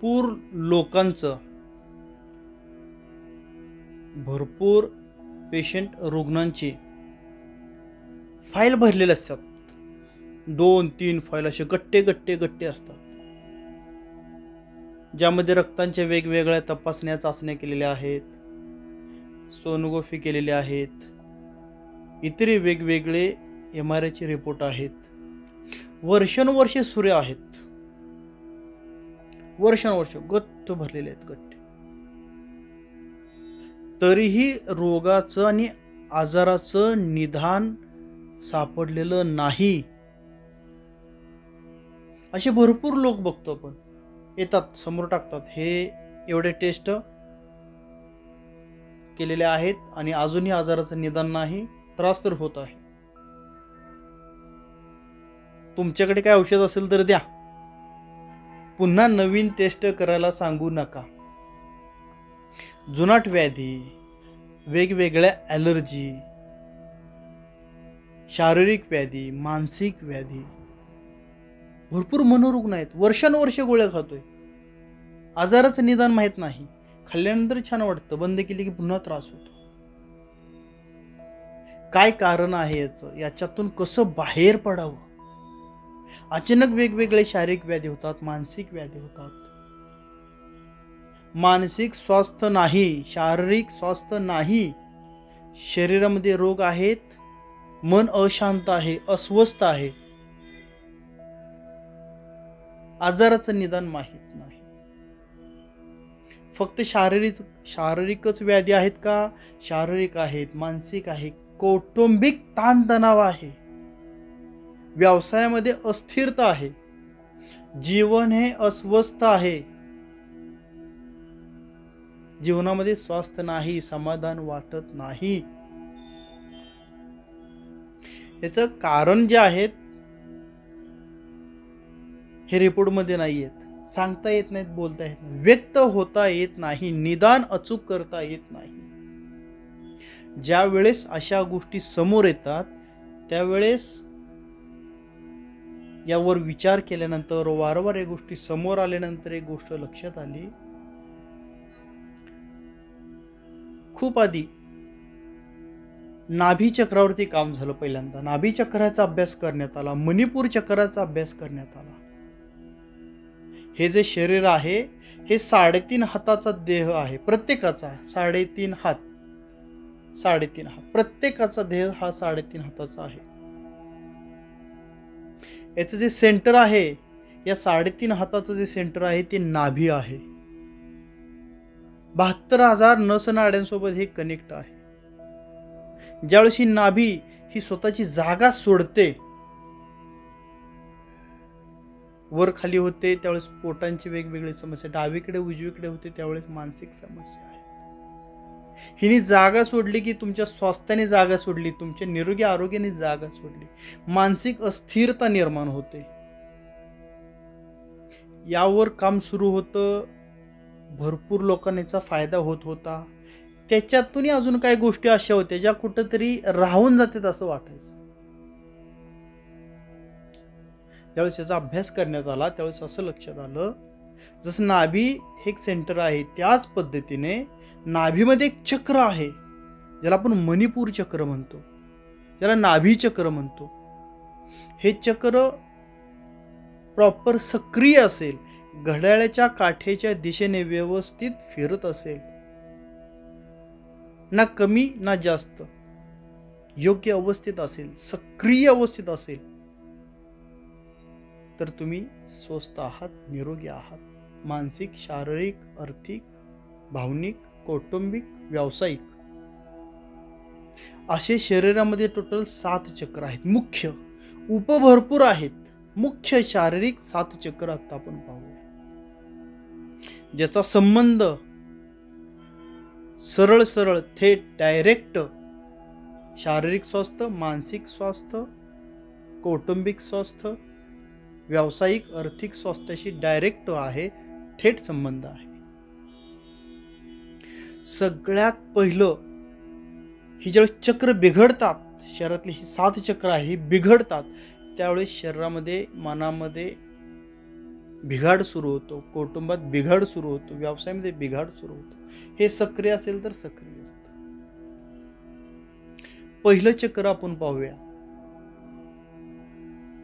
भरपूर लोकांचं, भरपूर पेशंट रुग्णांची फाईल भरलेले असतात. 2-3 फाईल असे गट्टे गट्टे गट्टे असतात, ज्यामध्ये रक्तांच्या वेगवेगळ्या तपासण्या चाचण्या केलेल्या आहेत, सोनोग्राफी केलेले आहेत, इतर वेगवेगळे MRI चे रिपोर्ट आहेत. वर्षानुवर्षे सुरे आहेत, वर्षानुवर्ष गट्ट भरलेले आहेत गट्टे. तरीही रोगाचं आणि आजाराचं निदान सापडलेलं नाही. असे भरपूर लोक बघतो आपण, येतात समोर टाकतात, हे एवढे टेस्ट केलेले आहेत आणि अजूनही आजाराचं निदान नाही, त्रास तर होत आहे. तुमच्याकडे काय औषध असेल तर द्या, पुन्हा नवीन टेस्ट करायला सांगू नका. जुनाट व्याधी, वेगवेगळ्या ॲलर्जी, शारीरिक व्याधी, मानसिक व्याधी, भरपूर मनोरुग्ण आहेत, वर्षानुवर्ष गोळ्या खातोय, आजाराचं निदान माहीत नाही. खाल्ल्यानंतर छान वाटतं, बंद केली की पुन्हा त्रास होतो. काय कारण आहे याच्यातून कसं बाहेर पडावं? अचानक वेगवेगळे शारीरिक व्याधी होतात, मानसिक व्याधी होतात. मानसिक स्वास्थ्य नाही, शारीरिक स्वास्थ्य नाही, शरीरामध्ये रोग आहेत, मन अशांत आहे, अस्वस्थ आहे, आजाराचं निदान माहीत नाही. फक्त शारीरिकच व्याधी आहेत का? शारीरिक आहेत, मानसिक आहे, कौटुंबिक ताणतणाव आहे, व्यवसायामध्ये अस्थिरता आहे, जीवन हे अस्वस्थ आहे, जीवनामध्ये स्वास्थ्य नाही, समाधान वाटत नाही. याचं कारण जे आहेत हे रिपोर्ट मध्ये नाही आहेत, सांगता येत नाहीत, बोलता येत नाही, व्यक्त होता येत नाही, निदान अचूक करता येत नाही. ज्या वेळेस अशा गोष्टी समोर येतात त्यावेळेस यावर विचार केल्यानंतर, वारंवार या गोष्टी समोर आल्यानंतर एक गोष्ट लक्षात आली, खूप आधी नाभी चक्रावरती काम झालं. पहिल्यांदा नाभी चक्राचा अभ्यास करण्यात आला, मणिपूर चक्राचा अभ्यास करण्यात आला. हे जे शरीर आहे हे 3.5 हाताचा देह आहे प्रत्येकाचा, 3.5 हात, 3.5 हात, प्रत्येकाचा देह हा 3.5 हाताचा आहे. याचं जे सेंटर आहे, या 3.5 हाताचं जे सेंटर आहे ते नाभी आहे. 72,000 नसनाड्यांसोबत हे कनेक्ट आहे. ज्यावेळेस ही नाभी ही स्वतःची जागा सोडते, वर खाली होते, त्यावेळेस पोटांची वेगवेगळी समस्या, डावीकडे उजवीकडे होते त्यावेळेस मानसिक समस्या आहे. हिने जागा सोडली की तुमच्या स्वास्थ्याने जागा सोडली, तुमच्या निरोगी आरोग्याने जागा सोडली, मानसिक अस्थिरता निर्माण होते. यावर काम सुरू होतं, भरपूर लोकांना याचा फायदा होत होता. त्याच्यातूनही अजून काही गोष्टी अशा होत्या ज्या कुठंतरी राहून जातात असं वाटायचं. त्यावेळेस याचा अभ्यास करण्यात आला, त्यावेळेस असं लक्षात आलं, जसं नाभी हे एक सेंटर आहे त्याच पद्धतीने नाभीमध्ये एक चक्र आहे, ज्याला आपण मणिपूर चक्र म्हणतो, ज्याला नाभी चक्र म्हणतो. हे चक्र प्रॉपर सक्रिय असेल, घड्याळाच्या काठेच्या दिशेने व्यवस्थित फिरत असेल, ना कमी ना जास्त, योग्य अवस्थेत असेल, सक्रिय अवस्थेत असेल, तर तुम्ही स्वस्थ आहात, निरोगी आहात. मानसिक, शारीरिक, आर्थिक, भावनिक, कौटुंबिक, व्यावसायिक असे शरीरामध्ये टोटल 7 चक्र आहेत. मुख्य, उप भरपूर आहेत. मुख्य शारीरिक 7 चक्र आता आपण पाहूया, ज्याचा संबंध सरळ सरळ थेट डायरेक्ट शारीरिक स्वास्थ्य, मानसिक स्वास्थ्य, कौटुंबिक स्वास्थ्य, व्यावसायिक, आर्थिक स्वास्थ्याशी डायरेक्ट आहे, थेट संबंध आहे. सगळ्यात पहिलं ही ज्यावेळेस चक्र बिघडतात, शरीरातली ही 7 चक्र आहे ही बिघडतात, त्यावेळेस शरीरामध्ये, मनामध्ये बिघाड सुरू होतो, कुटुंबात बिघाड सुरू होतो, व्यवसायामध्ये बिघाड सुरू होतो. हे सक्रिय असेल तर सक्रिय असतं. पहिलं चक्र आपण पाहूया.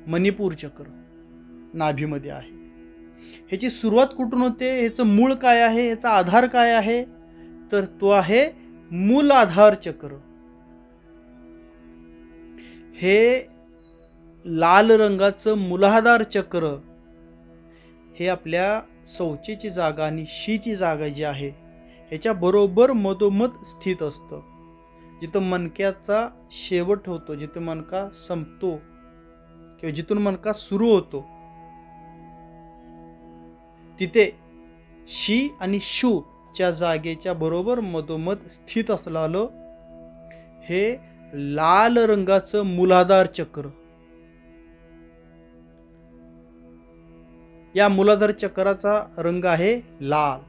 मणिपूर चक्र नाभीमध्ये आहे. ह्याची सुरुवात कुठून होते, ह्याचं मूळ काय आहे, ह्याचा आधार काय आहे, तर तो आहे मूलाधार चक्र. हे लाल रंगाचं मूलाधार चक्र हे आपल्या शौचेची जागा आणि शीची जागा जी आहे ह्याच्या बरोबर मधोमध स्थित असतं. जिथं मणक्याचा शेवट होतो, जिथं मणका संपतो किंवा जिथून मणका सुरू होतो, तिथे शी आणि शू च्या जागेच्या बरोबर मधोमध स्थित असलेलं हे लाल रंगाचं मूलाधार चक्र. या मूलाधार चक्राचा रंग आहे लाल,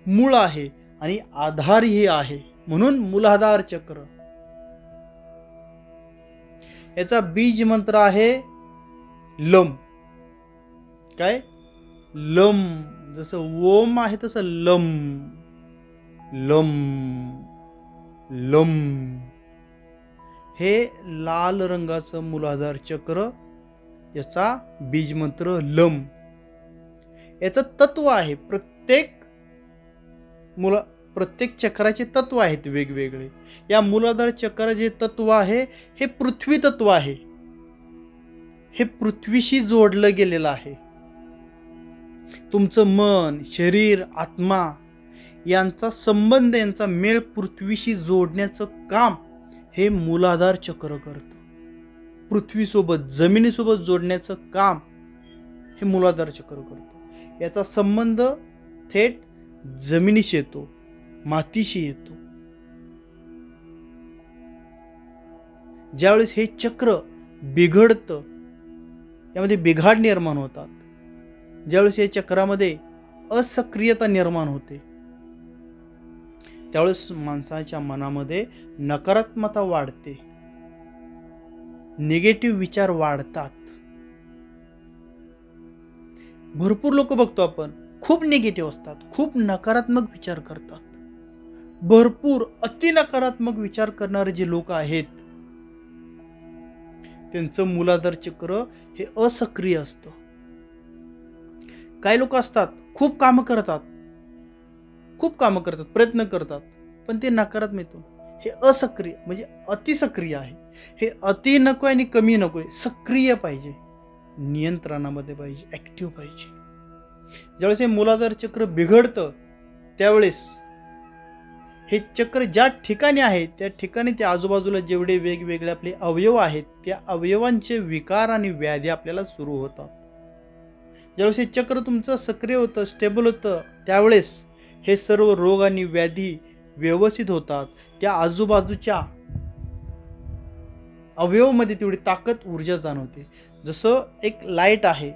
मूळ आहे आणि आधारही आहे, म्हणून मूलाधार चक्र. याचा बीज मंत्र आहे लम. काय? लम. जसं ओम आहे तसं लम, लम, लम. हे लाल रंगाचं मूलाधार चक्र, याचा बीज मंत्र लम. याचं तत्व आहे, प्रत्येक चक्राचे तत्व आहेत वेगवेगळे. या मूलाधार चक्राचे तत्व आहे हे पृथ्वी तत्व आहे. हे पृथ्वीशी जोडलं गेलेलं आहे. तुमचं मन, शरीर, आत्मा यांचा संबंध, यांचा मेळ पृथ्वीशी जोडण्याचं काम हे मूलाधार चक्र करतं. पृथ्वीसोबत, जमिनीसोबत जोडण्याचं काम हे मूलाधार चक्र करतं. याचा संबंध थेट जमिनीशी येतो, मातीशी येतो. ज्यावेळेस हे चक्र बिघडतं, यामध्ये बिघाड निर्माण होतात, ज्यावेळेस या चक्रामध्ये असक्रियता निर्माण होते, त्यावेळेस माणसाच्या मनामध्ये नकारात्मकता वाढते, निगेटिव्ह विचार वाढतात. भरपूर लोक बघतो आपण, खूप निगेटिव्ह असतात, खूप नकारात्मक विचार करतात. भरपूर अति नकारात्मक विचार करणारे जे लोक आहेत त्यांचं मूलाधार चक्र हे असक्रिय असतं. काही लोक असतात, खूप कामं करतात, प्रयत्न करतात, पण ते नकारात्मक, हे असक्रिय, म्हणजे अतिसक्रिय आहे. हे अति नकोय आणि कमी नकोय, सक्रिय पाहिजे, नियंत्रणामध्ये पाहिजे, ऍक्टिव्ह पाहिजे. ज्यावेळेस हे मूलाधार चक्र बिघडतं त्यावेळेस हे चक्र ज्या ठिकाणी आहे त्या ठिकाणी त्या आजूबाजूला जेवढे वेगवेगळे आपले अवयव आहेत त्या अवयवांचे विकार आणि व्याधी आपल्याला सुरू होतात. ज्यावेळेस हे चक्र तुमचं सक्रिय होतं, स्टेबल होतं, त्यावेळेस हे सर्व रोग आणि व्याधी व्यवस्थित होतात. त्या आजूबाजूच्या अवयवामध्ये तेवढी ताकद, ऊर्जा जाणवते. जसं एक लाईट आहे,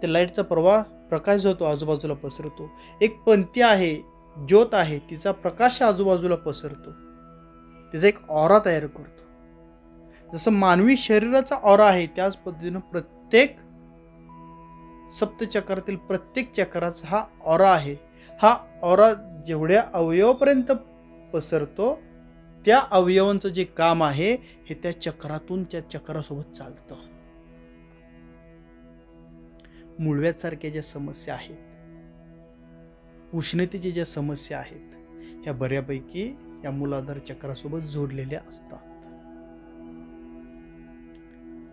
त्या लाईटचा प्रकाश जो होतो आजूबाजूला पसरतो. एक पंथी आहे, ज्योत आहे, तिचा प्रकाश आजूबाजूला पसरतो, तिचा एक ऑरा तयार करतो. जसं मानवी शरीराचा ऑरा आहे त्याच पद्धतीनं प्रत्येक सप्तचक्रातील प्रत्येक चक्राचा हा ऑरा आहे. हा ऑरा जेवढ्या अवयवापर्यंत पसरतो त्या अवयवांचं जे काम आहे हे त्या चक्रातून त्या चक्रासोबत चालतं. मूळव्याधसारख्या ज्या समस्या आहेत, उष्णतेच्या ज्या समस्या आहेत, ह्या बऱ्यापैकी या मूलाधार चक्रासोबत जोडलेल्या असतात.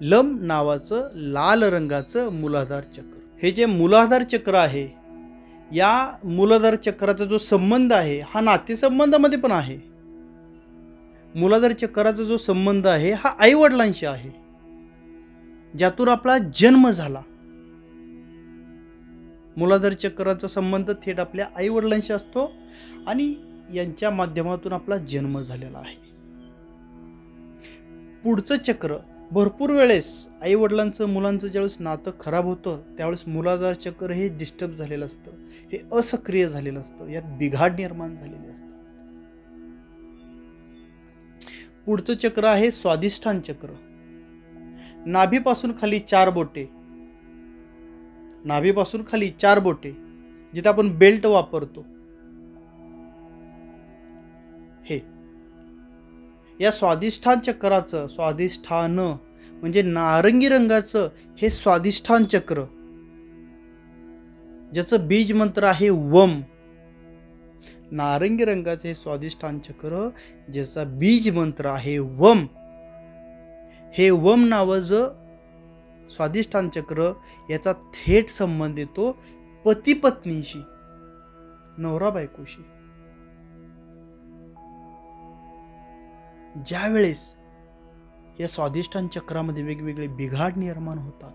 लम नावाचं लाल रंगाचं मूलाधार चक्र, हे जे मूलाधार चक्र आहे, या मूलाधार चक्राचा जो संबंध आहे हा नातेसंबंधामध्ये पण आहे. मूलाधार चक्राचा जो संबंध आहे हा आई वडिलांशी आहे, ज्यातून आपला जन्म झाला. मूलाधार चक्राचा संबंध थेट आपल्या आई वडिलांशी असतो आणि यांच्या माध्यमातून आपला जन्म झालेला आहे. पुढचं चक्र भरपूर वेळेस आई वडिलांचं मुलांचं ज्यावेळेस नातं खराब होतं त्यावेळेस मूलाधार चक्र हे डिस्टर्ब झालेलं असतं, हे असक्रिय झालेलं असतं, यात बिघाड निर्माण झालेले असतात. पुढचं चक्र आहे स्वाधिष्ठान चक्र. नाभीपासून खाली 4 बोटे नाभीपासून खाली 4 बोटे, जिथे आपण बेल्ट वापरतो, हे या स्वादिष्ठान चक्राचं, स्वादिष्ठान म्हणजे नारंगी रंगाचं हे स्वादिष्ठान चक्र, ज्याचं बीज मंत्र आहे वम. नारंगी रंगाचे हे स्वादिष्ठान चक्र, ज्याचा बीज मंत्र आहे वम. हे वम नावाचं स्वादिष्ठान चक्र, याचा थेट संबंध येतो पती पत्नीशी, नवरा बायकोशी. ज्या वेळेस या स्वादिष्ठान चक्रामध्ये वेगवेगळे बिघाड निर्माण होतात,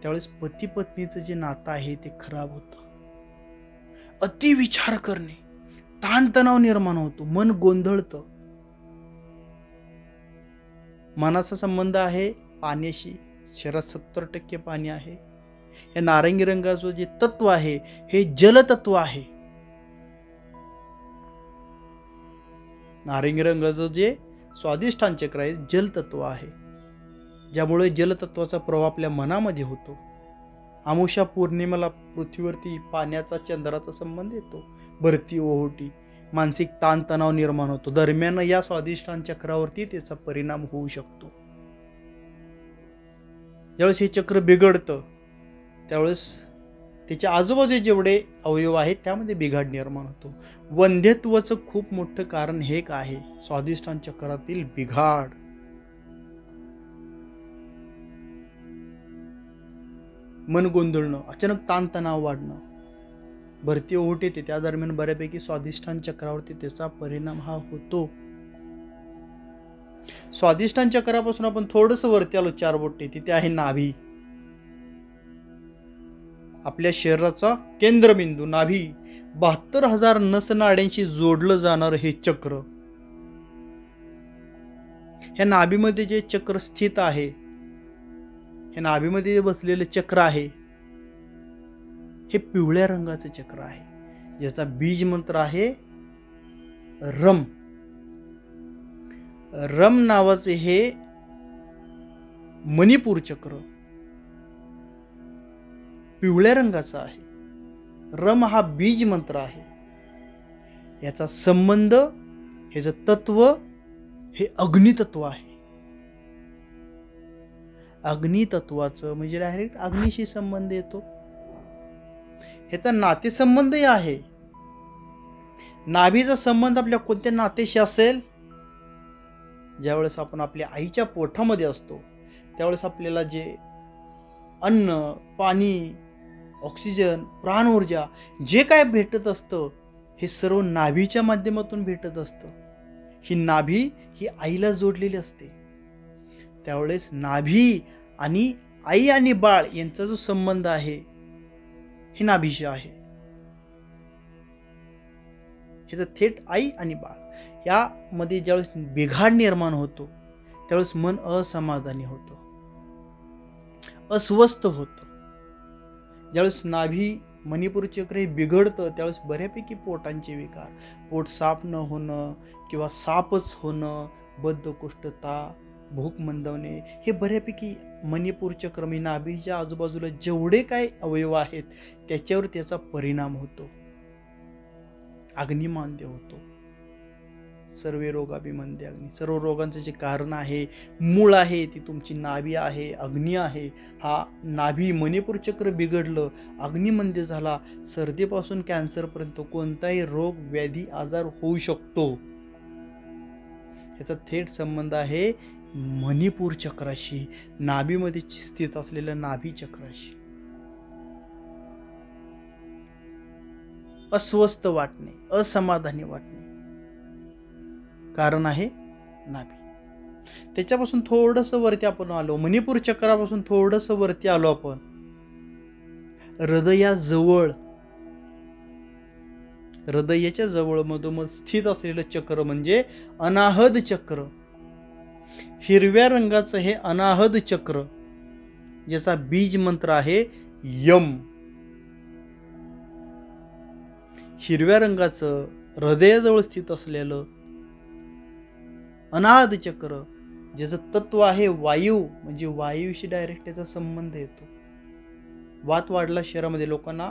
त्यावेळेस पती पत्नीचं जे नातं आहे ते खराब होतं. अति विचार करणे, ताणतणाव निर्माण होतो, मन गोंधळतं. मनाचा संबंध आहे पाण्याशी, शरीरात 70% पाणी आहे. या नारंगी रंगाचं जे तत्व आहे हे जलतत्व आहे. नारंगी रंगाचं जे स्वादिष्ठान चक्र आहे जलतत्व आहे, ज्यामुळे जलतत्वाचा प्रभाव आपल्या मनामध्ये होतो. अमावस्या पौर्णिमेला पृथ्वीवरती पाण्याचा चंद्राचा संबंध येतो, भरती ओहोटी, मानसिक ताणतणाव निर्माण होतो. दरम्यान या स्वादिष्ठान चक्रावरती त्याचा परिणाम होऊ शकतो. ज्यावेळेस हे चक्र बिघडतं, त्यावेळेस त्याच्या आजूबाजूचे जेवढे अवयव आहेत त्यामध्ये बिघाड निर्माण होतो. वंध्यत्वाचं खूप मोठं कारण हे एक आहे, स्वादिष्ठान चक्रातील बिघाड. मन गोंधळणं, अचानक ताणतणाव वाढणं, भरती ओहोट येते, त्या दरम्यान बऱ्यापैकी स्वादिष्ठान चक्रावरती त्याचा परिणाम हा होतो. स्वादिष्ठान चक्रापासून आपण थोडंसं वरती आलो 4 बोटे, तिथे आहे नाभी. आपल्या शरीराचा केंद्रबिंदू नाभी, 72,000 नसनाड्यांशी जोडलं जाणार हे चक्र. ह्या नाभीमध्ये जे चक्र स्थित आहे, हे नाभीमध्ये जे बसलेलं चक्र आहे, हे पिवळ्या रंगाचं चक्र आहे, ज्याचा बीज मंत्र आहे रम. रम नावाचे हे मणिपूर चक्र पिवळ्या रंगाचा आहे. रम हा बीज मंत्र आहे. याचा संबंध, ह्याचं तत्व हे अग्नितत्व आहे. अग्नितत्वाचं म्हणजे डायरेक्ट अग्नीशी संबंध येतो. ह्याचा नातेसंबंधही आहे. नाभीचा संबंध आपल्या कोणत्या नातेशी असेल? ज्यावेळेस आपण आपल्या आईच्या पोटामध्ये असतो, त्यावेळेस आपल्याला जे अन्न, पाणी, ऑक्सिजन, प्राण ऊर्जा जे काय भेटत असतं, हे सर्व नाभीच्या माध्यमातून भेटत असतं. ही नाभी ही आईला जोडलेली असते. त्यावेळेस नाभी आणि आई आणि बाळ यांचा जो संबंध आहे, हे नाभीशी आहे. ह्याचं थेट आई आणि बाळ यामध्ये ज्यावेळेस बिघाड निर्माण होतो, त्यावेळेस मन असमाधानी होतं, अस्वस्थ होतं. ज्यावेळेस नाभी मणिपूर चक्र हे बिघडतं, त्यावेळेस बऱ्यापैकी पोटांचे विकार, पोट साफ न होणं किंवा सापच होणं, बद्धकोष्ठता, भूक मंदावणे, हे बऱ्यापैकी मणिपूर चक्र म्हणजे नाभीच्या आजूबाजूला जेवढे काय अवयव आहेत त्याच्यावर त्याचा परिणाम होतो. अग्निमांद्य होतो. सर्व रोगाभिमंदे अग्नी. सर्व रोगांचं जे कारण आहे, मूळ आहे, ती तुमची नाभी आहे, अग्नी आहे. हा नाभी मणिपूर चक्र बिघडलं, अग्निमंद्य झाला, सर्दीपासून कॅन्सरपर्यंत कोणताही रोग, व्याधी, आजार होऊ शकतो. याचा थेट संबंध आहे मणिपूर चक्राशी, नाभीमध्ये स्थित असलेल्या नाभी चक्राशी. अस्वस्थ वाटणे, असमाधानी वाटणे, कारण आहे नाभी. त्याच्यापासून थोडंसं वरती आपण आलो, मणिपूर चक्रापासून थोडंसं वरती आलो आपण हृदयाजवळ. हृदयाच्या जवळ मधोमध स्थित असलेलं चक्र म्हणजे अनाहद चक्र. हिरव्या रंगाचं हे अनाहद चक्र, ज्याचा बीज मंत्र आहे यम. हिरव्या रंगाचं हृदयाजवळ स्थित असलेलं अनाहद चक्र, ज्याचं तत्व आहे वायू, म्हणजे वायूशी डायरेक्ट त्याचा संबंध येतो. वात वाढला शरीरामध्ये, लोकांना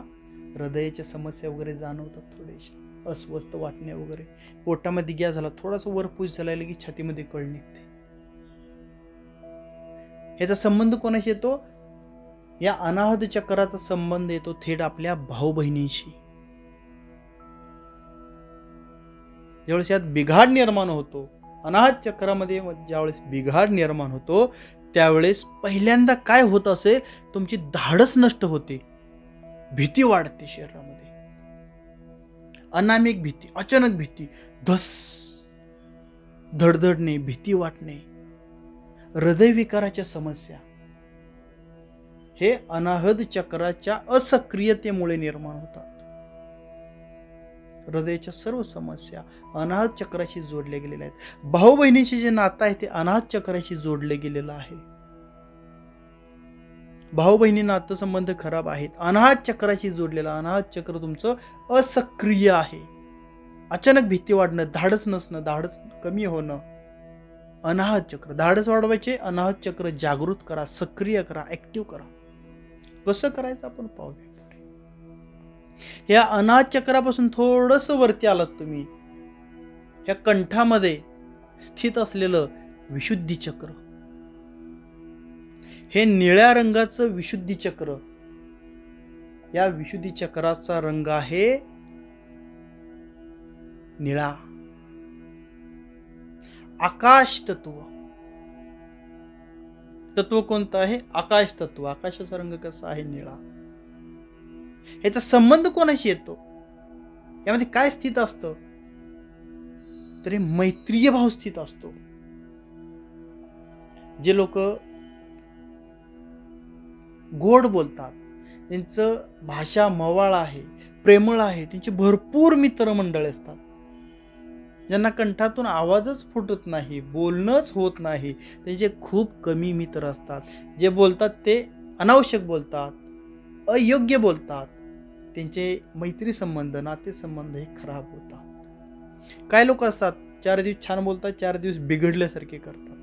हृदयाच्या समस्या वगैरे जाणवतात, थोडेशा अस्वस्थ वाटणे वगैरे, पोटामध्ये गॅस झाला, थोडासा वरपूस झाला की छातीमध्ये कळ निघते. ह्याचा संबंध कोणाशी येतो? या अनाहत चक्राचा संबंध येतो थेट आपल्या भाऊ बहिणींशी. ज्यावेळेस यात बिघाड निर्माण होतो, अनाहत चक्रामध्ये ज्यावेळेस बिघाड निर्माण होतो, त्यावेळेस पहिल्यांदा काय होत असेल, तुमची धाडस नष्ट होते, भीती वाढते शरीरामध्ये, अनामिक भीती, अचानक भीती, धस धडधडणे, भीती वाटणे, हृदयविकाराच्या समस्या, हे अनाहत चक्राच्या असक्रियतेमुळे निर्माण होतात. हृदयाच्या सर्व समस्या अनाहत चक्राशी जोडल्या गेलेल्या आहेत. भाऊ बहिणीचे जे नातं आहे ते अनाहत चक्राशी जोडले गेलेलं आहे. भाऊ बहिणी नातं संबंध खराब आहेत, अनाहत चक्राशी जोडलेलं. अनाहत चक्र तुमचं असक्रिय आहे. अचानक भीती वाढणं, धाडस नसणं, धाडस कमी होणं, अनाहत चक्र. धाडस वाढवायचे, अनाहत चक्र जागृत करा, सक्रिय करा, ऍक्टिव्ह करा. कसं करायचं आपण पाहूया. या अनाहत चक्रापासून थोडस वरती आलात तुम्ही, या कंठामध्ये स्थित असलेलं विशुद्धी चक्र, हे निळ्या रंगाचं विशुद्धी चक्र. या विशुद्धी चक्राचा रंग आहे निळा. आकाश तत्व. तत्व कोणतं आहे? आकाश तत्व. आकाशाचा रंग कसा आहे? निळा. ह्याचा संबंध कोणाशी येतो? यामध्ये काय स्थित असतं? तर मैत्रीय भाव स्थित असतो. जे लोक गोड बोलतात, त्यांचं भाषा मवाळ आहे, प्रेमळ आहे, त्यांची भरपूर मित्रमंडळी असतात. ज्यांना कंठातून आवाजच फुटत नाही, बोलणंच होत नाही, त्यांचे खूप कमी मित्र असतात. जे बोलतात ते अनावश्यक बोलतात, अयोग्य बोलतात. त्यांचे मैत्री संबंध, नाते संबंध हे खराब होतात. काय लोक असतात, 4 दिवस छान बोलतात, 4 दिवस बिघडल्यासारखे करतात.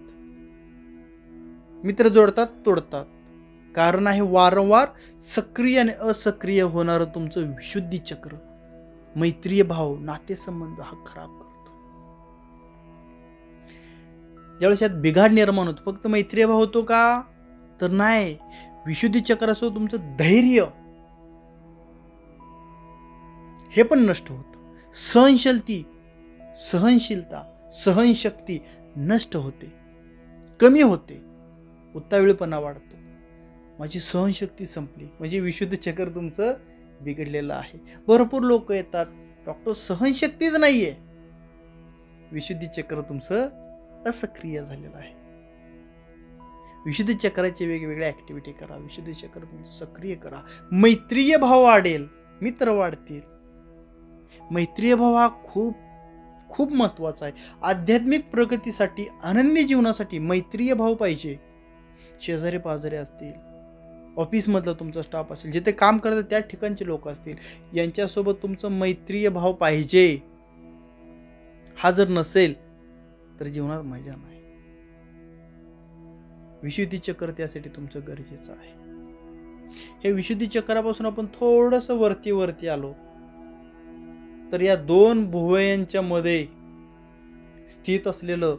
मित्र जोडतात, तोडतात. कारण आहे वारंवार सक्रिय आणि असक्रिय होणारं तुमचं विशुद्धी चक्र. मैत्रीय भाव, नातेसंबंध हा खराब करतो. ज्यावेळेस यात बिघाड निर्माण होतो, फक्त मैत्रीय भाव होतो का? तर नाही. विशुद्धी चक्रासोबत तुमचं धैर्य हे पण नष्ट होतं. सहनशीलता, सहनशक्ती नष्ट होते, कमी होते. उतावीळपणा वाढतो. माझी सहनशक्ती संपली, म्हणजे विशुद्ध चक्र तुमचं बिघडलेलं आहे. भरपूर लोक येतात, डॉक्टर सहनशक्तीच नाहीये, विशुद्धी चक्र तुमचं असक्रिय झालेलं आहे. विशुद्ध चक्राचे वेगवेगळ्या ऍक्टिव्हिटी करा, विशुद्ध चक्र तुमचं सक्रिय करा. मैत्रीय भाव वाढेल, मित्र वाढतील. मैत्रीय भाव हा खूप खूप महत्वाचा आहे. आध्यात्मिक प्रगतीसाठी, आनंदी जीवनासाठी मैत्रीय भाव पाहिजे. शेजारी पाजारी असतील, ऑफिस मधला तुमचा स्टाफ असेल, जिथे काम करतात त्या ठिकाणचे लोक असतील, यांच्यासोबत तुमचं मैत्रीय भाव पाहिजे. हा जर नसेल तर जीवनात मजा नाही. विशुद्धी चक्र त्यासाठी तुमचं गरजेचं आहे. हे विशुद्धी चक्रापासून आपण थोडस वरती आलो तर या 2 भुवयांच्या मध्ये स्थित असलेलं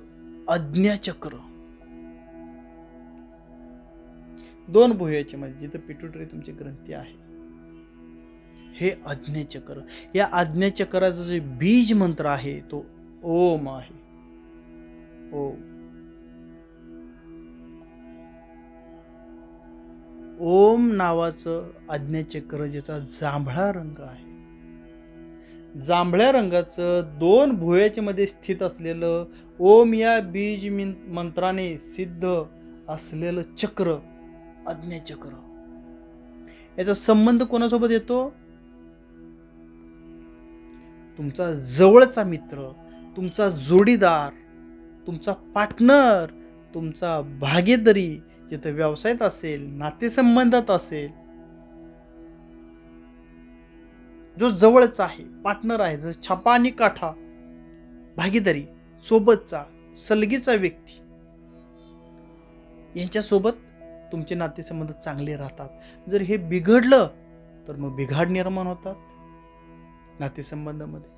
आज्ञाचक्र, 2 भुवयाच्या मध्ये जिथे पिट्युटरी तुमची ग्रंथी आहे, हे आज्ञाचक्र. या आज्ञाचक्राचा जो बीज मंत्र आहे तो ओम आहे. ओम नावाचं आज्ञाचक्र, ज्याचा जांभळा रंग आहे. जांभळ्या रंगाचं 2 भुवयाच्या मध्ये स्थित असलेलं ओम या बीज मंत्राने सिद्ध असलेलं चक्र, आज्ञाचक्र. याचा संबंध कोणासोबत येतो? तुमचा जवळचा मित्र, तुमचा जोडीदार, तुमचा पार्टनर, तुमचा भागीदारी, जिथे व्यवसायात असेल, नातेसंबंधात असेल, जो जवळचा आहे, पार्टनर आहे, जसं छापा आणि काठा, भागीदारी, सोबतचा, सलगीचा व्यक्ती, यांच्यासोबत तुमचे नातेसंबंध चांगले राहतात. जर हे बिघडलं तर मग बिघाड निर्माण होतात नातेसंबंधामध्ये.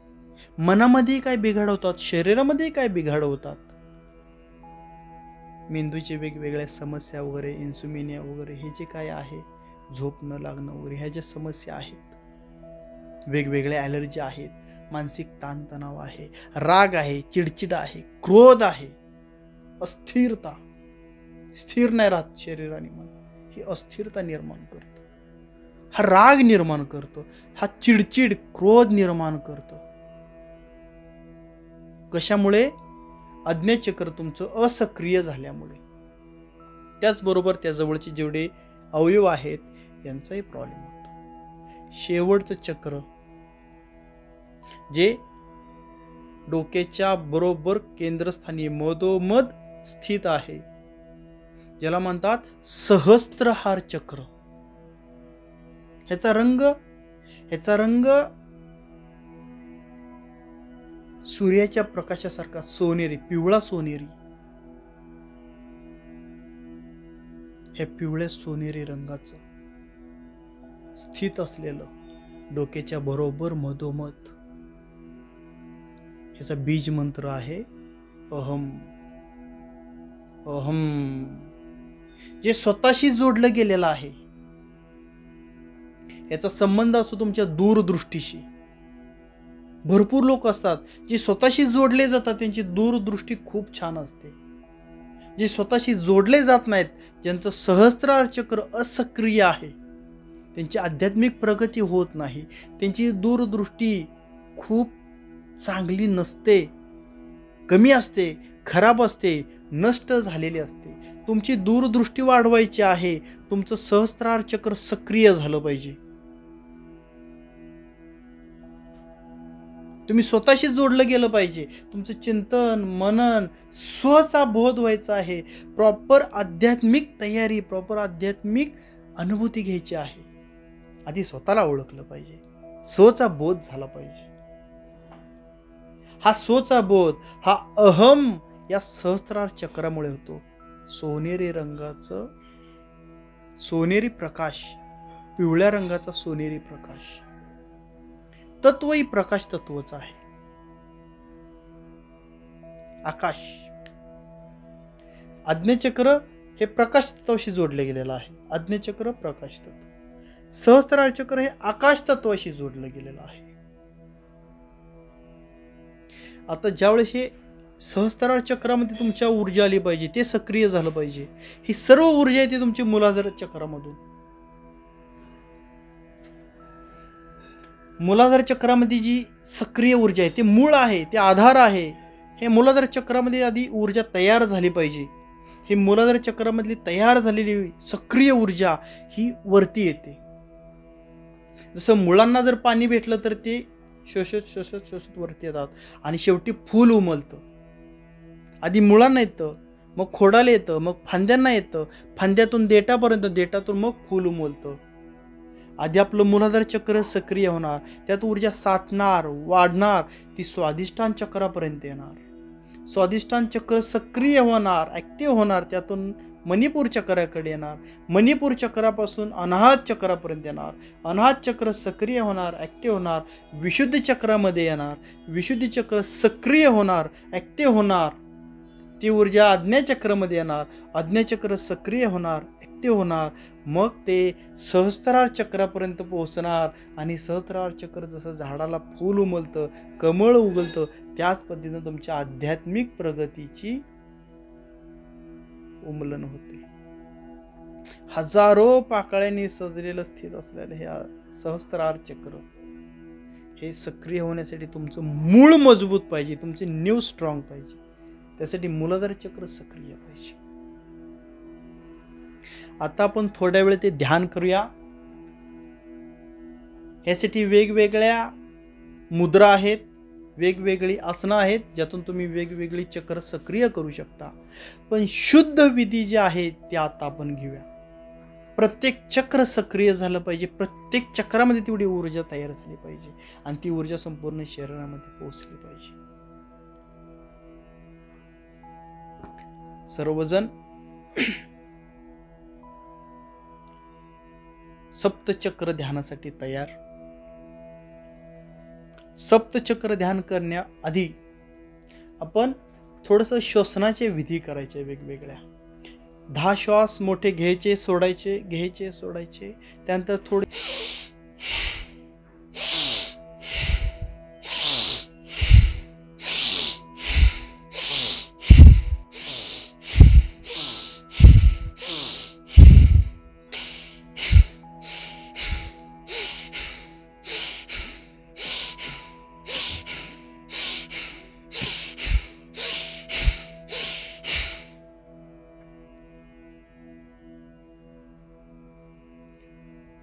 मनामध्ये काय बिघाड होतात, शरीरामध्ये काय बिघाड होतात. मेंदूचे वेगवेगळ्या समस्या वगैरे, इन्सुमिनिया वगैरे, हे जे काय आहे, झोप न लागणं वगैरे, ह्या ज्या समस्या आहेत, वेगवेगळ्या ॲलर्जी आहेत, मानसिक ताणतणाव आहे, राग आहे, चिडचिड आहे, क्रोध आहे, अस्थिरता, स्थिर नाही राहत शरीर आणि मन, ही अस्थिरता निर्माण करतो. हा राग निर्माण करतो, हा चिडचिड, क्रोध निर्माण करतो. कशामुळे? आज्ञाचक्र तुमचं असक्रिय झाल्यामुळे. त्याचबरोबर त्याजवळचे जेवढे अवयव आहेत यांचाही प्रॉब्लेम होतो. शेवटचं चक्र जे डोक्याच्या बरोबर केंद्रस्थानी मधोमध स्थित आहे, ज्याला म्हणतात सहस्त्रहार चक्र. ह्याचा रंग सूर्याच्या प्रकाशासारखा सोनेरी, पिवळा सोनेरी. हे पिवळ्या सोनेरी रंगाचं स्थित असलेलं डोक्याच्या बरोबर मधोमध, ह्याचा बीज मंत्र आहे अहम. अहम जे स्वतःशी जोडलं गेलेलं आहे. याचा संबंध असतो तुमच्या दूरदृष्टीशी. भरपूर लोक असतात जे स्वतःशी जोडले जातात, त्यांची दूरदृष्टी खूप छान असते. जे स्वतःशी जोडले जात नाहीत, ज्यांचं सहस्त्रार चक्र असक्रिय आहे, त्यांची आध्यात्मिक प्रगती होत नाही. त्यांची दूरदृष्टी खूप चांगली नसते, कमी असते, खराब असते, नष्ट झालेली असते. तुमची दूरदृष्टी वाढवायची आहे, तुमचं सहस्त्रार चक्र सक्रिय झालं पाहिजे. तुम्ही स्वतःशी जोडलं गेलं पाहिजे. तुमचं चिंतन, मनन, स्वचा बोध व्हायचा आहे. प्रॉपर आध्यात्मिक तयारी, प्रॉपर आध्यात्मिक अनुभूती घ्यायची आहे. आधी स्वतःला ओळखलं पाहिजे, स्वचा बोध झाला पाहिजे. हा स्वचा बोध, हा अहम या सहस्त्रार चक्रामुळे होतो. सोनेरी रंगाचं सोनेरी प्रकाश, पिवळ्या रंगाचा सोनेरी प्रकाश. तत्वही प्रकाश तत्वच आहे. आकाश, आज्ञाचक्र हे प्रकाश तत्वाशी जोडले गेलेलं आहे. आज्ञाचक्र प्रकाश तत्व, सहस्त्रार चक्र हे आकाश तत्वाशी जोडलं गेलेलं आहे. आता ज्यावेळेस हे सहस्त्रार चक्रामध्ये तुमच्या ऊर्जा आली पाहिजे, ते सक्रिय झालं पाहिजे. ही सर्व ऊर्जा आहे ती तुमची मूलाधार चक्रामधून. मूलाधार चक्रामध्ये जी सक्रिय ऊर्जा आहे, ते मूळ आहे, ते आधार आहे. हे मूलाधार चक्रामध्ये आधी ऊर्जा तयार झाली पाहिजे. ही मूलाधार चक्रामधली तयार झालेली सक्रिय ऊर्जा ही वरती येते. जसं मुळांना जर पाणी भेटलं तर ते शोषत शोषत शोषत वरती येतात आणि शेवटी फूल उमलतं. आधी मुळांना येतं, मग खोडाला येतं, मग फांद्यांना येतं, फांद्यातून देठापर्यंत, देठातून मग फूल उमलतं. आधी आपलं मूलाधार चक्र सक्रिय होणार, त्यात ऊर्जा साठणार, वाढणार, ती स्वाधिष्ठान चक्रापर्यंत येणार. स्वाधिष्ठान चक्र सक्रिय होणार, ॲक्टिव्ह होणार, त्यातून मणिपूर चक्राकडे येणार. मणिपूर चक्रापासून अनाहत चक्रापर्यंत येणार. अनाहत चक्र सक्रिय होणार, ॲक्टिव्ह होणार, विशुद्ध चक्रामध्ये येणार. विशुद्ध चक्र सक्रिय होणार, ॲक्टिव्ह होणार, ती ऊर्जा आज्ञाचक्रामध्ये येणार. आज्ञाचक्र सक्रिय होणार, ॲक्टिव्ह होणार, मग ते सहस्त्रार चक्रापर्यंत पोहोचणार. आणि सहस्त्रार चक्र जसं झाडाला फूल उमलतं, कमळ उगलतं, त्याच पद्धतीनं तुमच्या आध्यात्मिक प्रगतीची उमलन होते. हजारो पाकळ्यांनी सजलेलं स्थित असलेलं हे सहस्त्रार चक्र हे सक्रिय होण्यासाठी तुमचं मूळ मजबूत पाहिजे, तुमचे नीव स्ट्रॉंग पाहिजे. त्यासाठी मूलाधार चक्र सक्रिय पाहिजे. आता आपण थोड्या वेळ ते ध्यान करूया. ह्यासाठी वेगवेगळ्या मुद्रा आहेत, वेगवेगळी आसनं आहेत, ज्यातून तुम्ही वेगवेगळी चक्र सक्रिय करू शकता. पण शुद्ध विधी जे आहेत ते आता आपण घेऊया. प्रत्येक चक्र सक्रिय झालं पाहिजे, प्रत्येक चक्रामध्ये तेवढी ऊर्जा तयार झाली पाहिजे आणि ती ऊर्जा संपूर्ण शरीरामध्ये पोहोचली पाहिजे. सर्वजण सप्तचक्र ध्यानासाठी तयार. सप्तचक्र ध्यान करण्याआधी आपण थोडंसं श्वसनाचे विधी करायचे वेगवेगळ्या. 10 श्वास मोठे घ्यायचे, सोडायचे, घ्यायचे, सोडायचे. त्यानंतर थोडे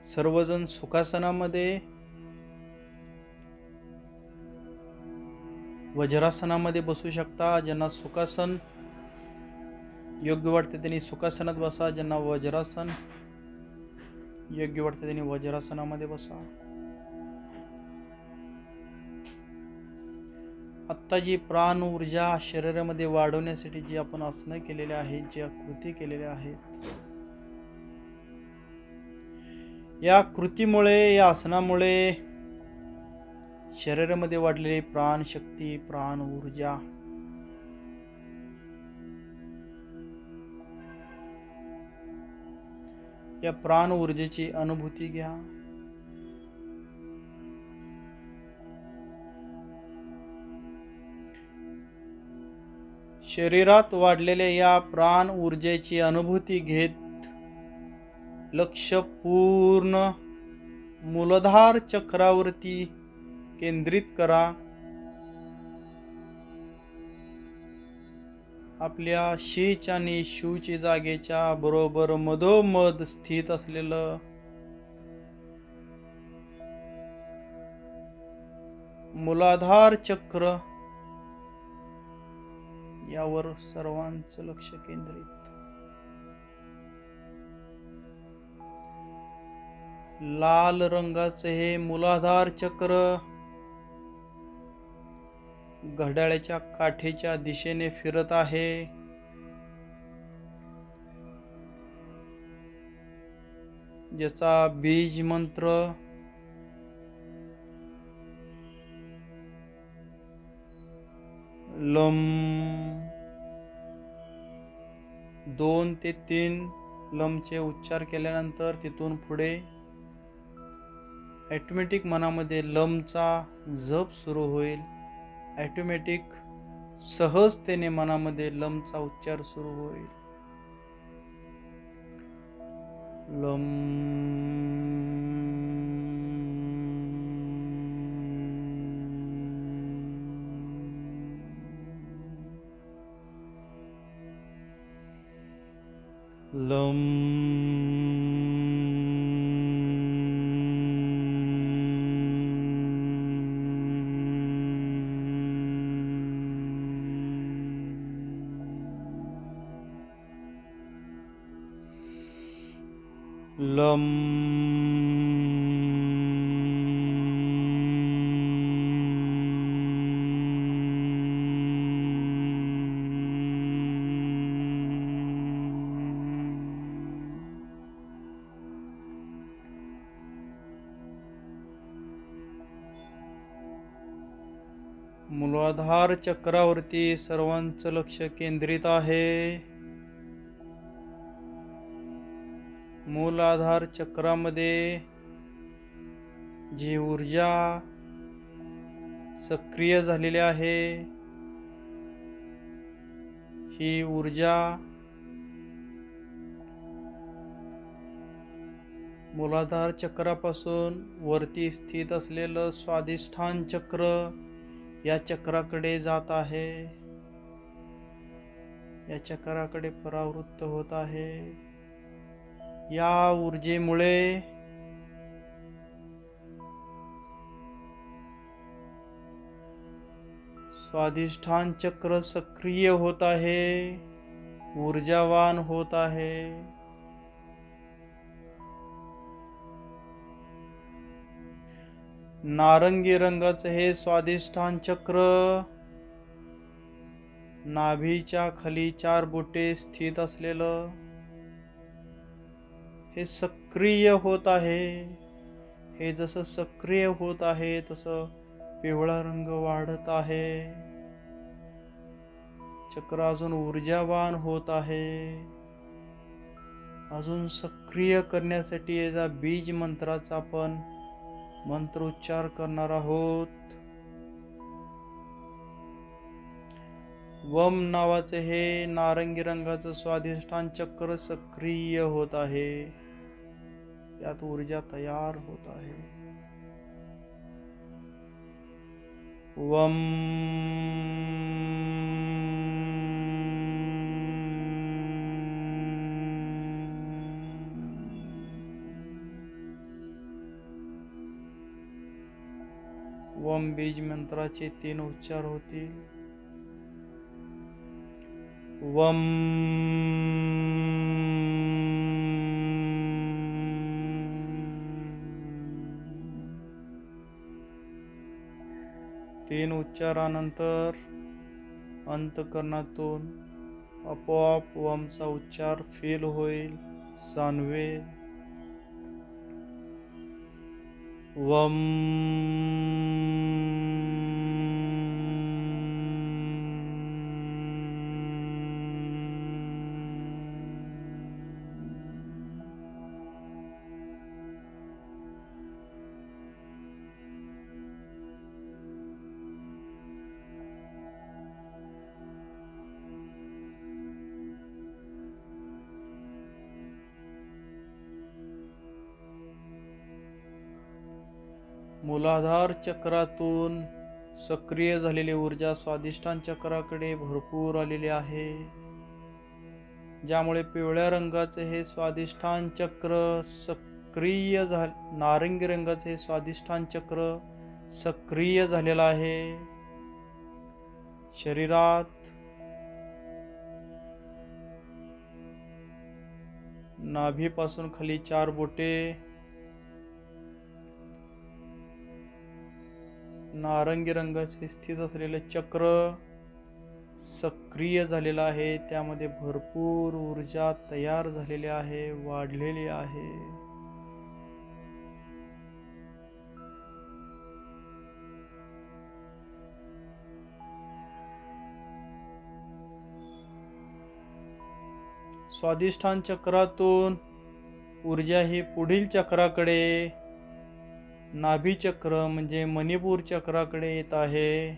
सर्वजण सुखासनामध्ये, वज्रासनामध्ये बसू शकता. ज्यांना सुखासन योग्य वाटते त्यांनी सुखासनात बसा. ज्यांना वज्रासन योग्य वाटते त्यांनी वज्रासनामध्ये बसा. आत्ता जी प्राण ऊर्जा शरीरामध्ये वाढवण्यासाठी जी आपण आसनं केलेली आहेत, ज्या कृती केलेल्या आहेत, या कृतीमुळे, या आसनामुळे शरीरामध्ये वाढलेली प्राण शक्ती, प्राण ऊर्जा या प्राण ऊर्जेची अनुभूती घ्या. शरीरात वाढलेल्या या प्राण ऊर्जेची अनुभूती घेत लक्ष पूर्ण मूलाधार चक्रावरती केंद्रित करा. आपल्या शीच आणि शूची जागेच्या बरोबर मधोमध स्थित असलेलं मूलाधार चक्र यावर सर्वांचं लक्ष केंद्रित. लाल रंगाचे हे मूलाधार चक्र घड्याळाच्या काठीच्या दिशेने फिरत आहे. ज्याचा बीज मंत्र लम. 2 ते 3 लमचे उच्चार केल्यानंतर तिथून पुढे ऑटोमॅटिक मनामध्ये लमचा जप सुरू होईल. ऑटोमॅटिक सहजतेने मनामध्ये लमचा उच्चार सुरू होईल. लम. लम. लम. मूलाधार चक्रावरती सर्वांचं लक्ष केंद्रित आहे. मूलाधार चक्रामध्ये जी ऊर्जा सक्रिय झालेली आहे, ही ऊर्जा मूलाधार चक्रापासून वरती स्थित असलेलं स्वाधिष्ठान चक्र या चक्राकडे जात आहे. या चक्राकडे परावृत्त होत आहे. या ऊर्जेमुळे स्वाधिष्ठान चक्र सक्रिय होत आहे, ऊर्जावान होत आहे. नारंगी रंगाचं हे स्वाधिष्ठान चक्र नाभीच्या खाली 4 बोटे स्थित असलेलं हे सक्रिय होत आहे. हे जसं सक्रिय होत आहे तसं पिवळा रंग वाढत आहे. चक्र अजून ऊर्जावान होत आहे. अजून सक्रिय करण्यासाठी याचा बीज मंत्राचा आपण मंत्रोच्चार करणार आहोत. वम नावाचे हे नारंगी रंगाचं स्वाधिष्ठान चक्र सक्रिय होत आहे. यात ऊर्जा तयार होत आहे. वम वम बीज मंत्राचे 3 उच्चार होतील. वम तीन उच्चारानंतर अंतःकरणातून आपोआप वमचा उच्चार फील होईल, जाणवेल. वम मूलाधार चक्रातून सक्रिय झालेली ऊर्जा स्वाधिष्ठान चक्राकडे भरपूर आलेली आहे, ज्यामुळे पिवळ्या रंगाचे हे स्वाधिष्ठान चक्र सक्रिय नारंगी रंगाचे हे स्वाधिष्ठान चक्र सक्रिय झालेलं आहे. शरीरात नाभीपासून खाली 4 बोटे नारंगी रंगाचे स्थित असलेले चक्र सक्रिय झालेलं आहे. त्यामध्ये भरपूर ऊर्जा तयार झालेली आहे, वाढलेली आहे. स्वाधिष्ठान चक्रातून ऊर्जा ही पुढील चक्राकडे, नाभी चक्र म्हणजे मणिपूर चक्राकडे येत आहे.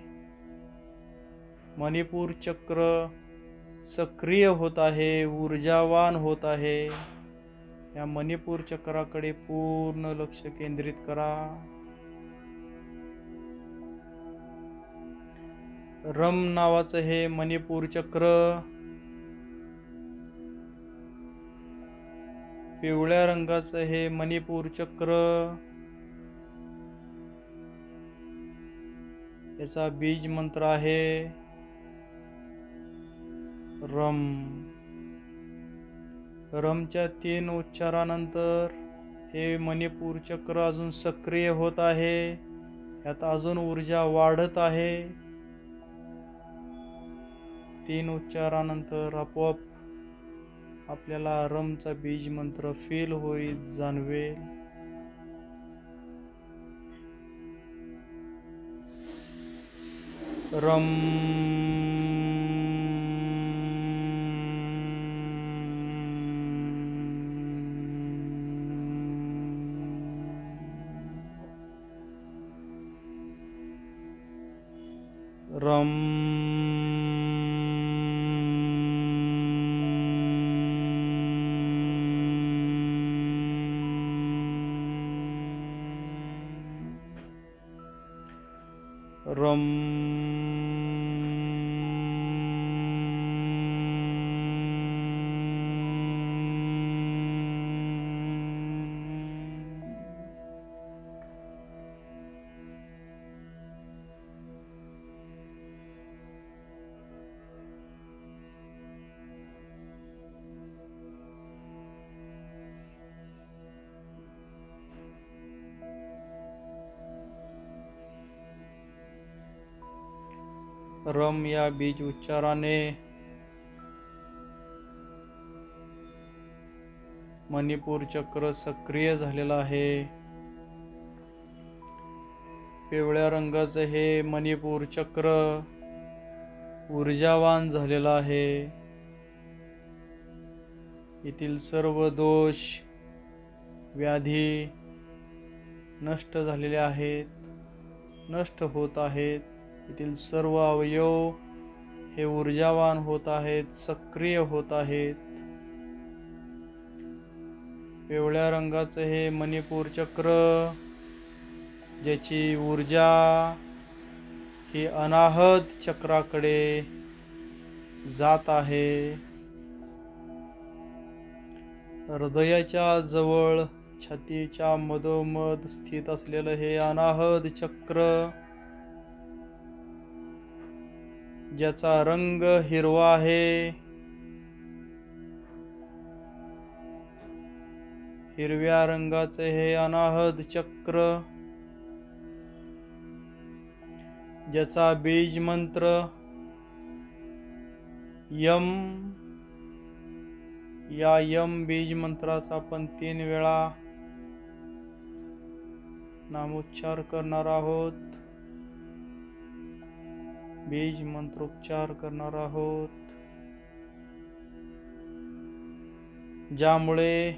मणिपूर चक्र सक्रिय होत आहे, ऊर्जावान होत आहे. या मणिपूर चक्राकडे पूर्ण लक्ष केंद्रित करा. रम नावाचं हे मणिपूर चक्र पिवळ्या रंगाचं हे मणिपूर चक्र, याचा बीज मंत्र आहे रम. रमच्या 3 उच्चारानंतर हे मणिपूर चक्र अजून सक्रिय होत आहे. यात अजून ऊर्जा वाढत आहे. 3 उच्चारानंतर आपोआप आपल्याला रमचा बीज मंत्र फील होईल, जाणवेल. रम रम रम रम या बीज उच्चाराने मणिपूर चक्र सक्रिय झालेलं आहे. पिवळ्या रंगाचं हे मणिपूर चक्र ऊर्जावान झालेलं आहे. येथील सर्व दोष, व्याधी नष्ट झालेले आहेत, नष्ट होत आहेत. येथील सर्व अवयव हे ऊर्जावान होत आहेत, सक्रिय होत आहेत. पिवळ्या रंगाचं हे मणिपूर चक्र, ज्याची ऊर्जा ही अनाहत चक्राकडे जात आहे. हृदयाच्या जवळ छातीच्या मधोमध स्थित असलेलं हे अनाहत चक्र, ज्याचा रंग हिरवा आहे. हिरव्या रंगाचे हे अनाहत चक्र, ज्याचा बीज मंत्र यम, या यम बीज मंत्राचा आपण 3 वेळा नामोच्चार करणार आहोत. बीज मंत्रोच्चार करणार आहोत, ज्यामुळे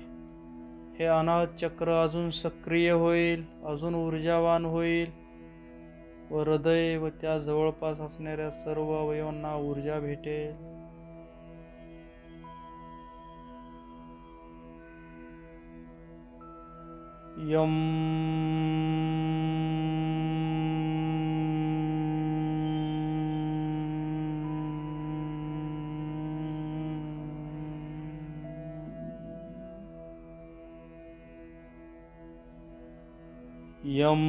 हे अनाहत चक्र अजून सक्रिय होईल, अजून ऊर्जावान होईल व हृदय व त्या जवळपास असणाऱ्या सर्व अवयवांना ऊर्जा भेटेल. यम यम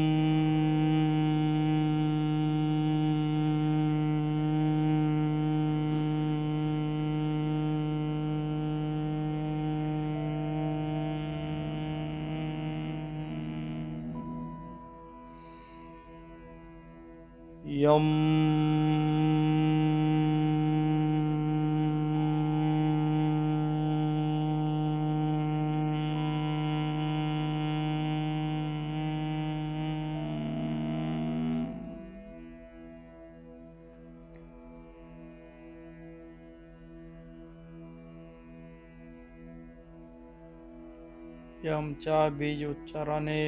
यम यमच्या बीज उच्चाराने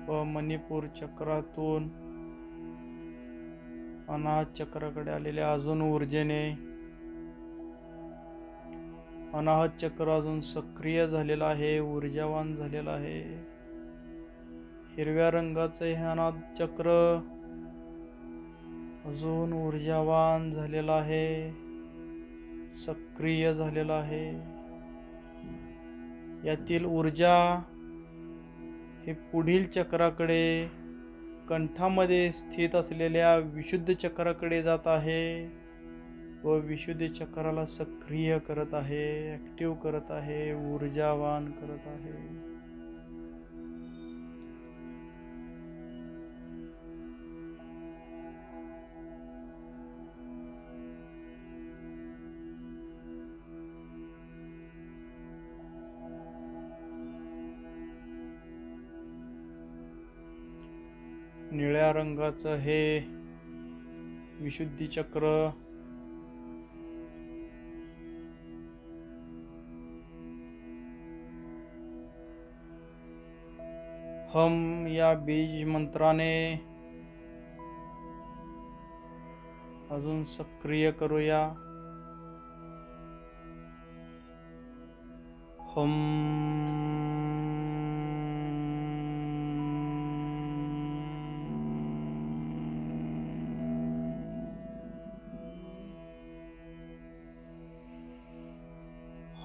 व मणिपूर चक्रातून अनाहत चक्राकडे आलेल्या अजून ऊर्जेने अनाहत चक्र अजून सक्रिय झालेलं आहे, ऊर्जावान झालेलं आहे. हिरव्या रंगाचं हे अनाहत चक्र अजून ऊर्जावान झालेलं आहे, सक्रिय झालेलं आहे. यातील ऊर्जा हे पुढील चक्राकडे, कंठामध्ये स्थित असलेल्या विशुद्ध चक्राकडे जात आहे व विशुद्ध चक्राला सक्रिय करत आहे, ऍक्टिव्ह करत आहे, ऊर्जावान करत आहे. निळ्या रंगाचं हे विशुद्धी चक्र हम या बीज मंत्राने अजून सक्रिय करूया. हम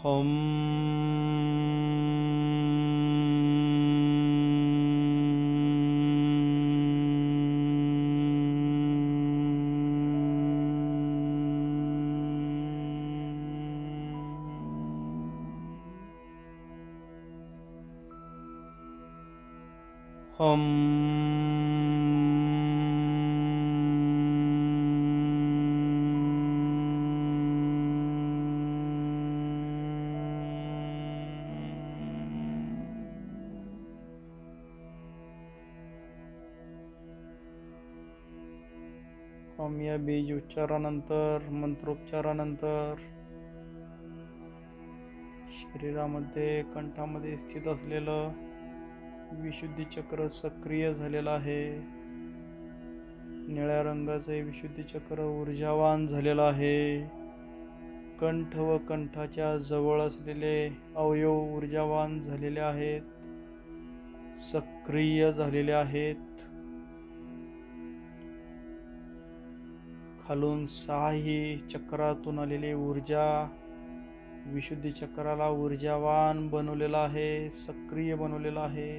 हम हम ओम या बीज उच्चारानंतर मंत्रोच्चारानंतर शरीरामध्ये कंठामध्ये स्थित असलेलं विशुद्धी चक्र सक्रिय झालेलं आहे. निळ्या रंगाचे विशुद्धी चक्र ऊर्जावान झालेलं आहे. कंठ व कंठाच्या जवळ असलेले अवयव ऊर्जावान झालेले आहेत, सक्रिय झालेले आहेत. खालून 6 चक्रातून आलेली ऊर्जा विशुद्धी चक्राला ऊर्जावान बनवलेला आहे, सक्रिय बनवलेला आहे.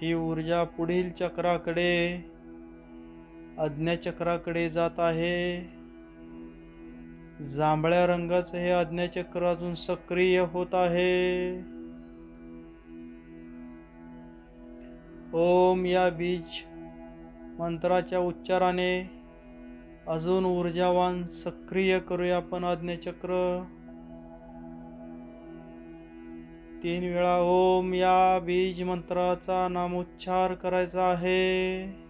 ही ऊर्जा पुढील चक्राकडे, आज्ञा चक्राकडे जात आहे. जांभळ्या रंगाचे हे आज्ञा चक्र अजून सक्रिय होत आहे. ओम या बीज मंत्राच्या उच्चाराने अजून ऊर्जावान सक्रिय करूया आपण आज्ञा चक्र. 3 वेळा ओम या बीज मंत्राचा नामोच्चार करायचा आहे.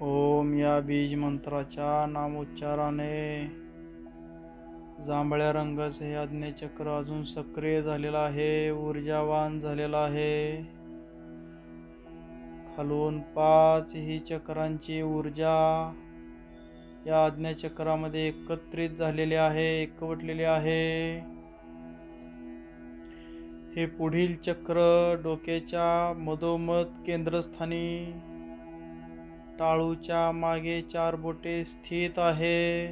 ओम या बीज मंत्राच्या नामोच्चाराने जांभळ्या रंगाचे हे आज्ञाचक्र अजून सक्रिय झालेलं आहे, ऊर्जावान झालेलं आहे. खालून 5 ही चक्रांची ऊर्जा या आज्ञाचक्रामध्ये एकत्रित झालेली आहे, एकवटलेली आहे. हे पुढील चक्र डोक्याच्या मधोमध केंद्रस्थानी टाळूच्या मागे 4 बोटे स्थित आहे.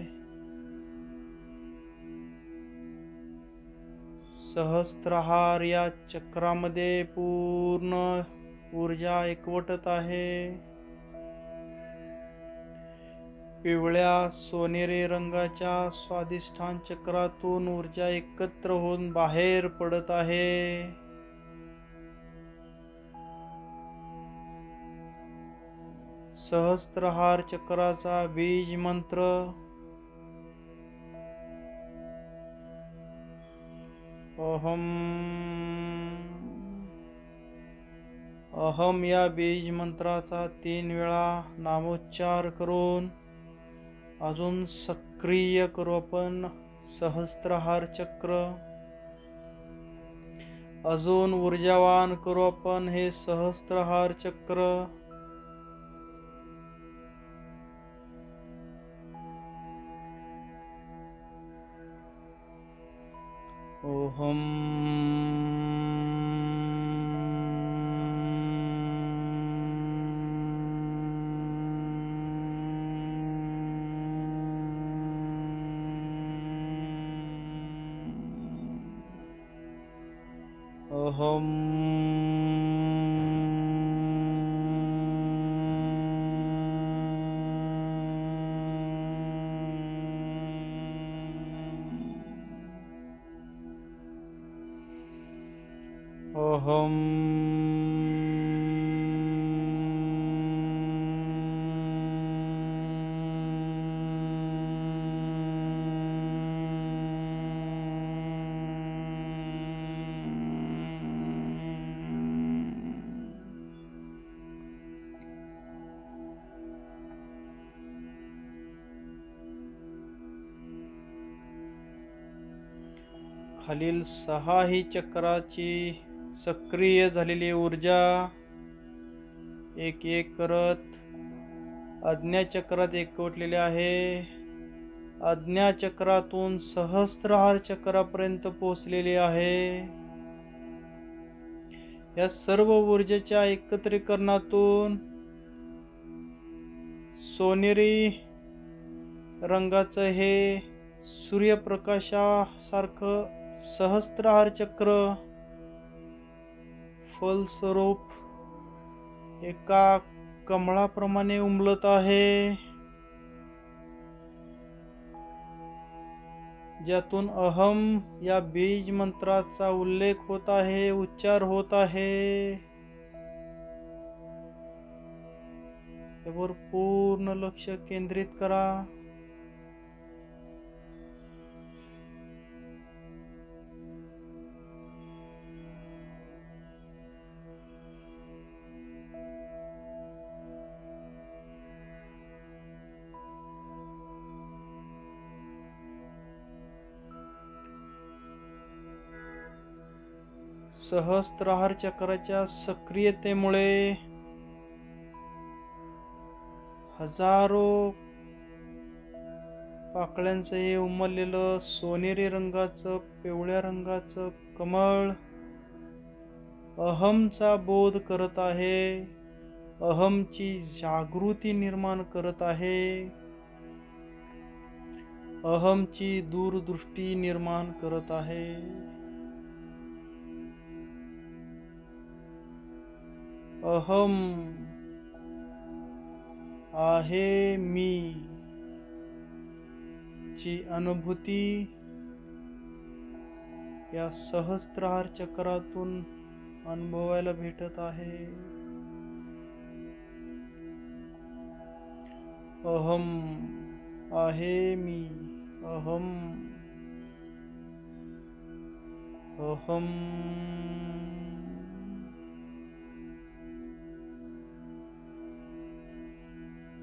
सहस्त्रहार या चक्रामध्ये पूर्ण ऊर्जा एकवटत आहे. पिवळ्या सोनेरी रंगाच्या स्वादिष्ठान चक्रातून ऊर्जा एकत्र होऊन बाहेर पडत आहे. सहस्त्रहार चक्राचा बीज मंत्र अहम. अहम या बीज मंत्राचा 3 वेळा नामोच्चार करून अजून सक्रिय करू आपण सहस्त्रहार चक्र. अजून ऊर्जावान करू आपण हे सहस्त्रहार चक्र. ओहम. अहम. अहम खालील 6 ही चक्राची सक्रिय झालेली ऊर्जा एक एक करत आज्ञा चक्रात एकवटलेले आहे. आज्ञा चक्रातून सहस्त्रहार चक्रापर्यंत पोहोचलेले आहे. या सर्व ऊर्जेच्या एकत्रीकरणातून सोनेरी रंगाचं हे सूर्यप्रकाशासारखं सहस्त्रहार चक्र फलस्वरूप एका कमळाप्रमाणे उमलत आहे, ज्यातून अहम या बीज मंत्राचा उल्लेख होत आहे, उच्चार होत आहे. यावर पूर्ण लक्ष केंद्रित करा. सहस्त्रहार चक्राच्या सक्रियतेमुळे हजारो पाकळ्यांचं हे उमललेलं सोनेरी रंगाचं पिवळ्या रंगाचं कमळ अहमचा बोध करत आहे, अहमची जागृती निर्माण करत आहे, अहमची दूरदृष्टी निर्माण करत आहे. अहम आहे मी ची अनुभूती या सहस्त्रहार चक्रातून अनुभवायला भेटत आहे. अहम आहे मी, अहम अहम.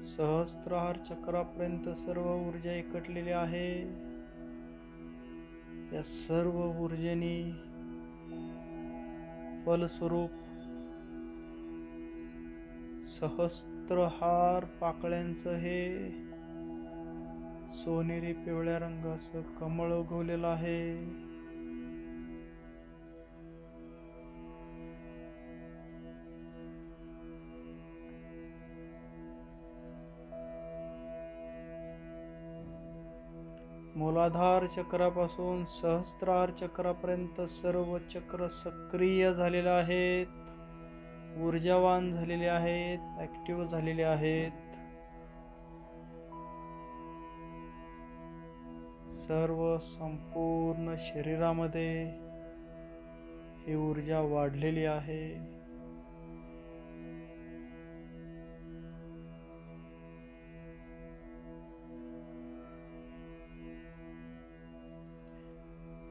सहस्त्रहार चक्रापर्यंत सर्व ऊर्जा एकटलेली आहे. या सर्व ऊर्जेने फलस्वरूप सहस्त्रहार पाकळ्यांचं हे सोनेरी पिवळ्या रंगाचं कमळ उगवलेलं आहे. मूलाधार चक्रापासून सहस्त्रहार चक्रापर्यंत सर्व चक्र सक्रिय झालेले आहेत, ऊर्जावान झालेले आहेत, ऍक्टिव्ह झालेले आहेत. सर्व संपूर्ण शरीरामध्ये ही ऊर्जा वाढलेली आहे.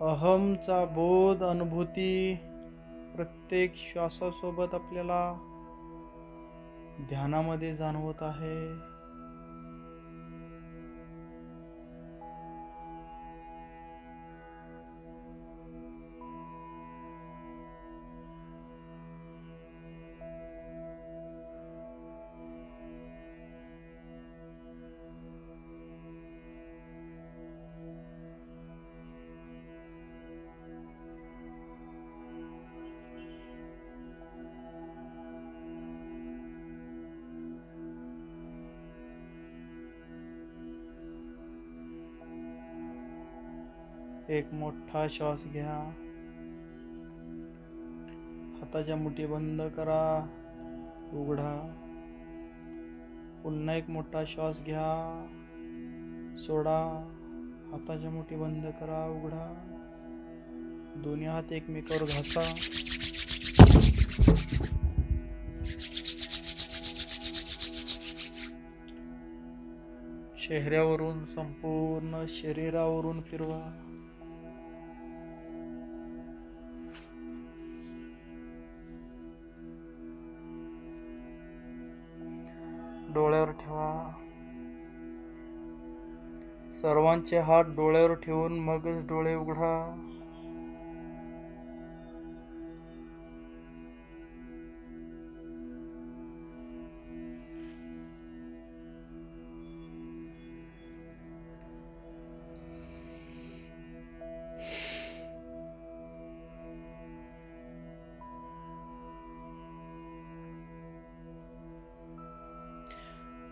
अहमचा बोध अनुभूती प्रत्येक श्वासासोबत आपल्याला ध्यानामध्ये जाणवत आहे. एक मोठा श्वास घ्या, हाताच्या मुठी बंद करा, उघडा. पुन्हा एक मोठा श्वास घ्या, सोडा, हाताच्या मुठी बंद करा, उघडा. दोन्ही हात एकमेकावर घासा. चेहऱ्यावरून संपूर्ण शरीरावरून फिरवा. डोळ्यावर ठेवा. सर्वांचे हात डोळ्यावर ठेवून मगच डोळे उघडा.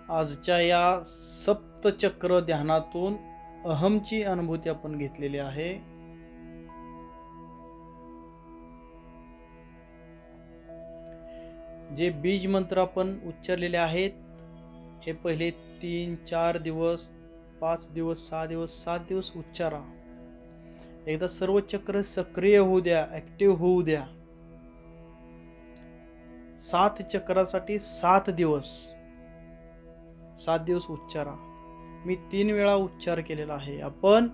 आजच्या या सप्तचक्र ध्यानातून अहमची अनुभूती आपण घेतलेली आहे. जे बीज मंत्र आपण उच्चारलेले आहेत, हे पहिले 3-4 दिवस, 5 दिवस, 6 दिवस, 7 दिवस उच्चारा. एकदा सर्व चक्र सक्रिय होऊ द्या, ऍक्टिव्ह होऊ द्या. 7 चक्रासाठी 7 दिवस, 7 दिवस उच्चारा. मी 3 वेळा उच्चार केलेला आहे. आपण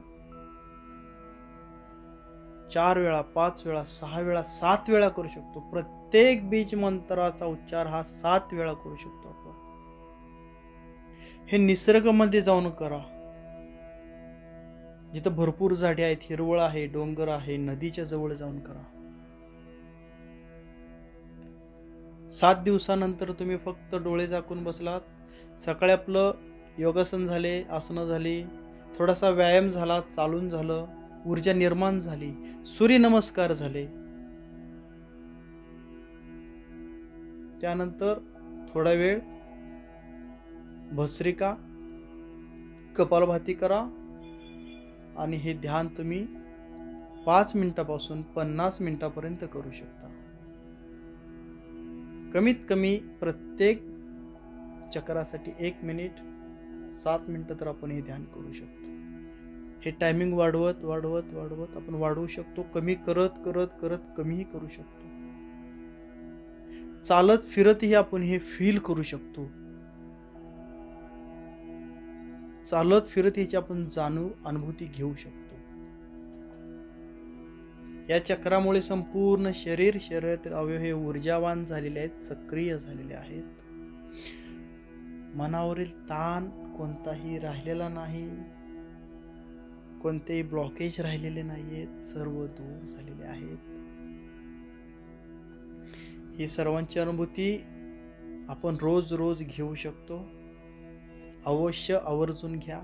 4 वेळा, 5 वेळा, 6 वेळा, 7 वेळा करू शकतो. प्रत्येक बीज मंत्राचा उच्चार हा 7 वेळा करू शकतो आपण. हे निसर्गामध्ये जाऊन करा. जिथं भरपूर झाडे आहेत, हिरवळ आहे, डोंगर आहे, नदीच्या जवळ जाऊन करा. 7 दिवसानंतर तुम्ही फक्त डोळे झाकून बसलात. सकाळी आपलं योगासन झाले, आसनं झाली, थोडासा व्यायाम झाला, चालून झालं, ऊर्जा निर्माण झाली, सूर्यनमस्कार झाले. त्यानंतर थोडा वेळ भस्त्रिका, कपालभाती करा आणि हे ध्यान तुम्ही 5 मिनिटापासून 50 मिनिटापर्यंत करू शकता. कमीत कमी प्रत्येक चक्रासाठी 1 मिनिट, 7 मिनिटं तर आपण हे ध्यान करू शकतो. हे टायमिंग वाढवत वाढवत वाढवत आपण वाढवू शकतो. कमी करत करत करत कमीही करू शकतो. चालत फिरतही आपण हे फील करू शकतो. चालत फिरत ह्याची आपण जाणून अनुभूती घेऊ शकतो. या चक्रामुळे संपूर्ण शरीरातील अवयव हे ऊर्जावान झालेले आहेत, सक्रिय झालेले आहेत. मनावरील ताण कोणताही राहिलेला नाही, कोणतेही ब्लॉकेज राहिलेले नाहीयेत, सर्व दूर झालेले आहेत. ही सर्वांची अनुभूती आपण रोज रोज घेऊ शकतो. अवश्य आवर्जून घ्या.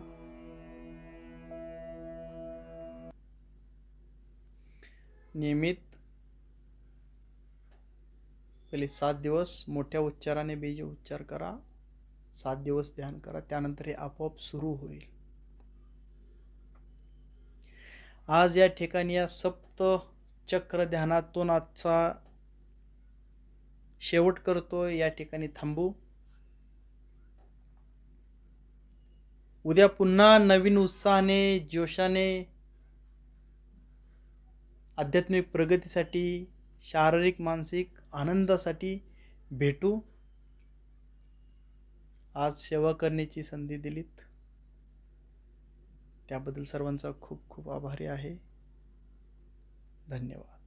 नियमित पहिले 7 दिवस मोठ्या उच्चाराने बीज उच्चार करा. 7 दिवस ध्यान करा. त्यानंतर हे आपोआप सुरू होईल. आज या ठिकाणी या सप्त चक्र ध्यानातून आजचा शेवट करतोय. या ठिकाणी थांबू. उद्या पुन्हा नवीन उत्साहाने, जोशाने, आध्यात्मिक प्रगतीसाठी, शारीरिक मानसिक आनंदासाठी भेटू. आज सेवा करण्याची संधी दिलीत त्याबद्दल सर्वांचा खूप खूप आभारी आहे. धन्यवाद.